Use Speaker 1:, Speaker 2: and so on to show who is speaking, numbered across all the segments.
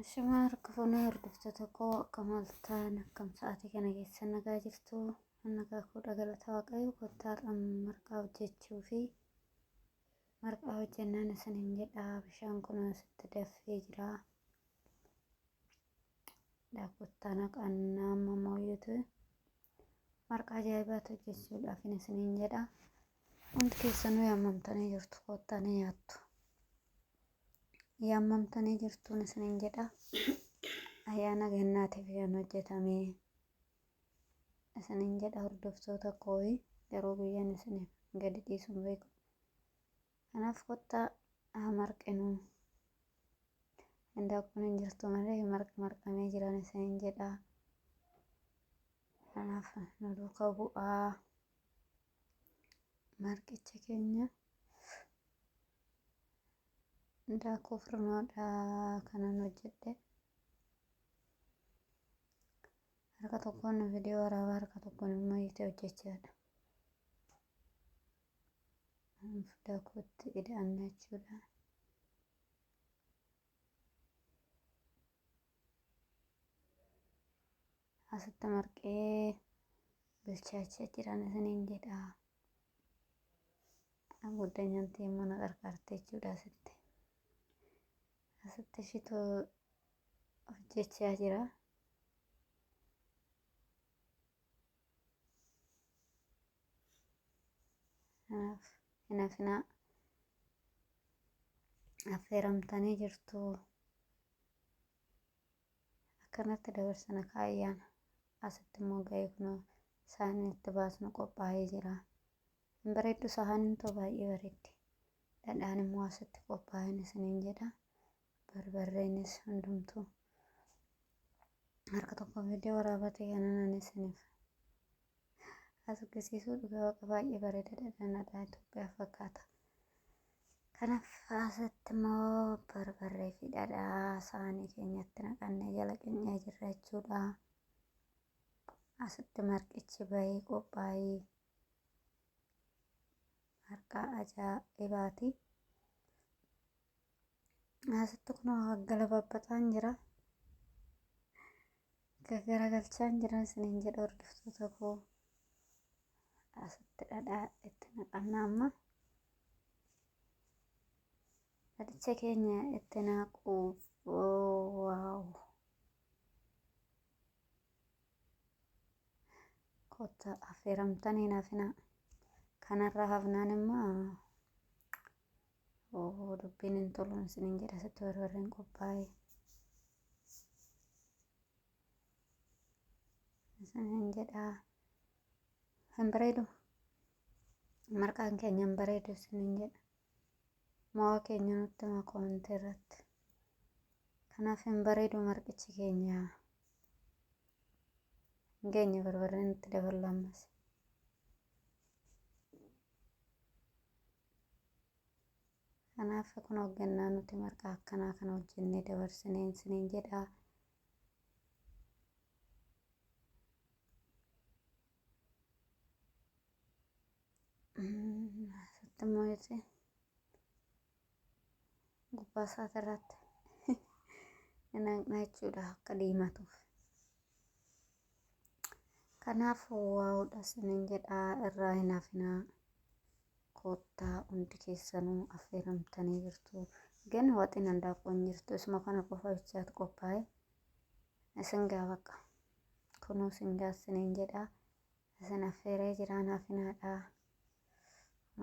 Speaker 1: Shimaar kafanaa hordoftoota koo akka maaltaan akkam sa'aatii kana keessa nagaa jirtu nagaa koo dhagalataa waaqayyo kottaadhaan marqaa hojjechuu fi marqaa hojjennaan isiniin jedhaa bishaan kun asitti dafee jira daakottaa naqannaa mooyyatu marqaa ajaa'ibaatu hojjechuudhaaf isiniin jedhaa hundi keessanuu yaamamtanii jirtu kottaa ni nyaattu. Yaamamtanii jirtuun isiniin jedha ayyaana gannaatiif kan hojjetame isiniin jedha hordoftoota kooyi yeroo guyyaan isiniif gadi dhiisuun beeku kanaaf kottaa marqinuu hindaaqqoon hin jirtu malee marqamee jiran isiniin jedha kanaaf nu duukaa bu'aa marqicha keenya daakuu firnoodhaa kanan hojjedhe harka tokkoon viidiyoo waraabaa harka tokkoon immoo hiitee hojjechaadha. Daakuutti ida'anna jechuudha. Asitti marqee bilchaachaa jiran isiniin jedha. Guddaa nyaantii immoo na qarqarte jechuudha asitti. Asitti shiitoo hojjechaa jira. Hinaafina affeeramtanii jirtu akkanatti dabarsana kaayyaana asitti immoo ga'ee kunoo saanii itti baasnu qophaa'ee jira. Hin bareeddu sahaaniin too baay'ee bareeddi. Dhadhaan immoo asitti qophaa'een isiniin jedha. Barbarreenis hundumtuu harka tokko viidiyoo waraabate kanan isiniif as agarsiisuu dhugaa waaqa baay'ee bareeda dhadhaan Itoophiyaa fakkaata. Kanaaf asitti immoo barbarree fi dhadhaa saanii keenyatti naqannee jala qenyee jirra jechuudha. Asitti marqichi bahee qophaa'ee marqaa ajaa'ibaati. Asitti kunoo galabaabbataan jira. Garagalchaan jiran isiniin jedha hordoftoota koo. Asitti dhadhaa itti naqannaa amma. Dhadhicha keenya itti naquuf waaw. Kottaa affeeramtanii naafina. Kanarraa hafnaan immoo dubbiin hin toluun isiniin jedha asitti barbarreen qophaa'ee. Isiniin jedha hin bareedu. Marqaan keenya hin bareedu isiniin jedha. Mo'aa keenya nutti makuu wanti irratti. Kanaaf hin bareedu marqichi keenya. Hin geenye barbarreen itti dabalammas. Kanaaf kun hoggannaa nuti marqaa akkanaa kana hojjennee dabarsinee isiniin jedha. Asitti immoo gubbaa isaati irratti naqnaa jechuudha akka diimatuuf. Kanaaf waa'uudha isiniin jedha irraa hin hafinaa. Kottaa hundi keessanuu affeeramtanii jirtu. Gan waxin handaaqqoon jirtu isuma kana qofa bichaatu qophaa'e. Isin gaafaqa. Kunuu isin gaasiniin jedha. Isin affeeree jiraan hafinaadha.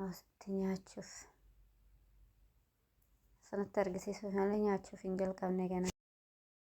Speaker 1: Asitti nyaachuuf. Sanatti argisiisuuf malee nyaachuuf hin jalqabne gana.